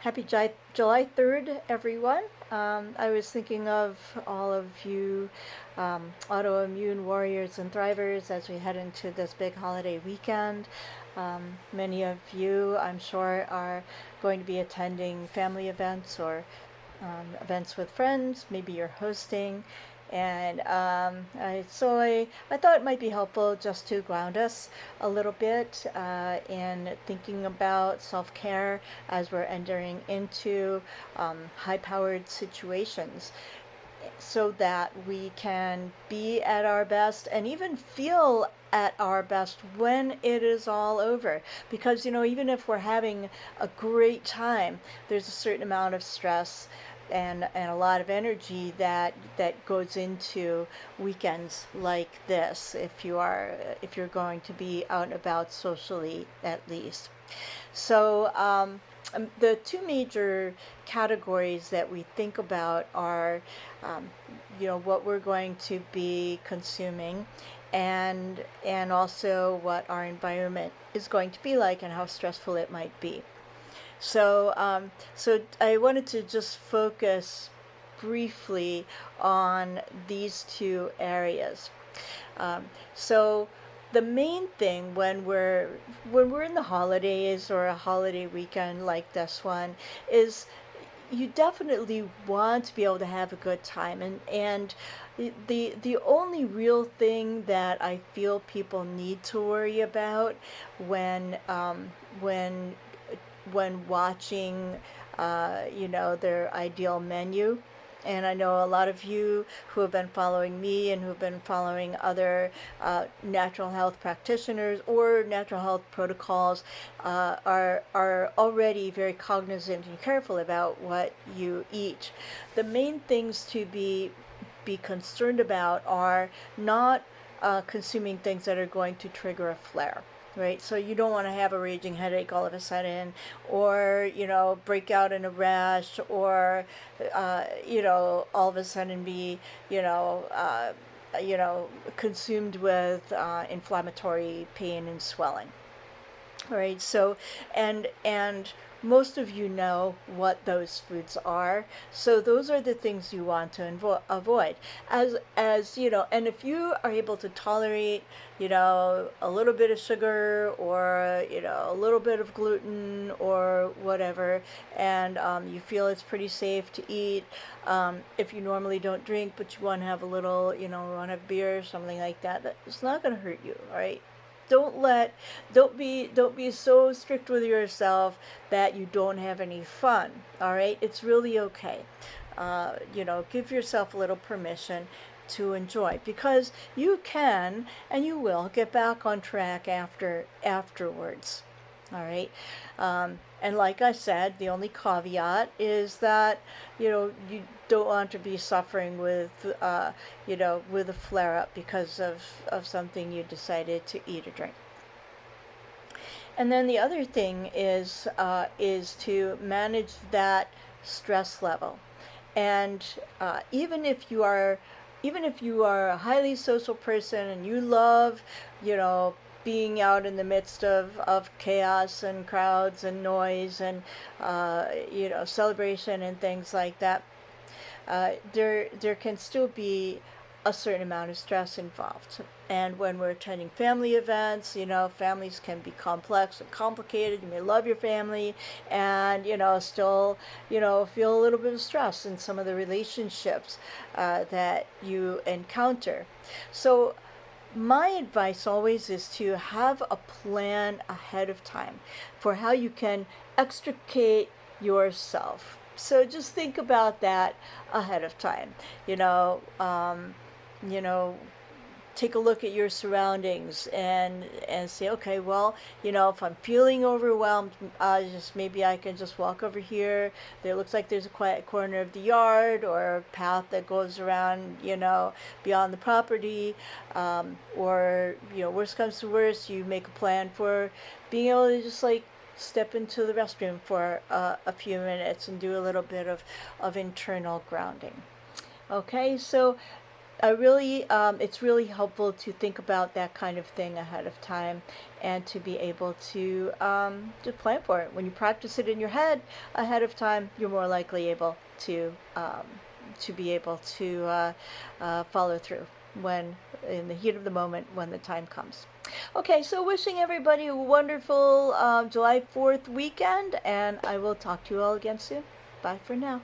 Happy July 3rd, everyone. I was thinking of all of you autoimmune warriors and thrivers as we head into this big holiday weekend. Many of you, I'm sure, are going to be attending family events or events with friends. Maybe you're hosting. And I thought it might be helpful just to ground us a little bit in thinking about self care as we're entering into high powered situations so that we can be at our best and even feel at our best when it is all over. Because, even if we're having a great time, there's a certain amount of stress and a lot of energy that goes into weekends like this if you're going to be out and about socially at least. So the two major categories that we think about are, um, what we're going to be consuming, and also what our environment is going to be like and how stressful it might be. So I wanted to just focus briefly on these two areas. So the main thing when we're in the holidays or a holiday weekend like this one is you definitely want to be able to have a good time, and the only real thing that I feel people need to worry about when when watching their ideal menu. And I know a lot of you who have been following me and who have been following other natural health practitioners or natural health protocols are already very cognizant and careful about what you eat. The main things to be concerned about are not consuming things that are going to trigger a flare, right? So you don't want to have a raging headache all of a sudden, or break out in a rash, or all of a sudden be you know uh, consumed with inflammatory pain and swelling. All right, so and most of you know what those foods are. So those are the things you want to avoid. As and if you are able to tolerate, a little bit of sugar, or a little bit of gluten or whatever, and you feel it's pretty safe to eat. If you normally don't drink, but you want to have a little, want to have beer or something like that, it's not going to hurt you. All right, don't be so strict with yourself that you don't have any fun. All right, it's really okay. Give yourself a little permission to enjoy, because you can and you will get back on track afterwards. All right. And like I said, the only caveat is that, you don't want to be suffering with a flare up because of something you decided to eat or drink. And then the other thing is to manage that stress level. And even if you are a highly social person and you love, you know, being out in the midst of chaos and crowds and noise and celebration and things like that, there can still be a certain amount of stress involved. And when we're attending family events, families can be complex and complicated. You may love your family and, still, feel a little bit of stress in some of the relationships that you encounter. So, my advice always is to have a plan ahead of time for how you can extricate yourself. So just think about that ahead of time. You know, um, you know, take a look at your surroundings and say, okay, well, if I'm feeling overwhelmed, just maybe I can just walk over here. There looks like there's a quiet corner of the yard or a path that goes around, beyond the property. Or worst comes to worst, you make a plan for being able to just like step into the restroom for a few minutes and do a little bit of internal grounding. Okay, so it's really helpful to think about that kind of thing ahead of time, and to be able to plan for it. When you practice it in your head ahead of time, you're more likely able to be able to follow through when in the heat of the moment when the time comes. Okay, so wishing everybody a wonderful July 4th weekend, and I will talk to you all again soon. Bye for now.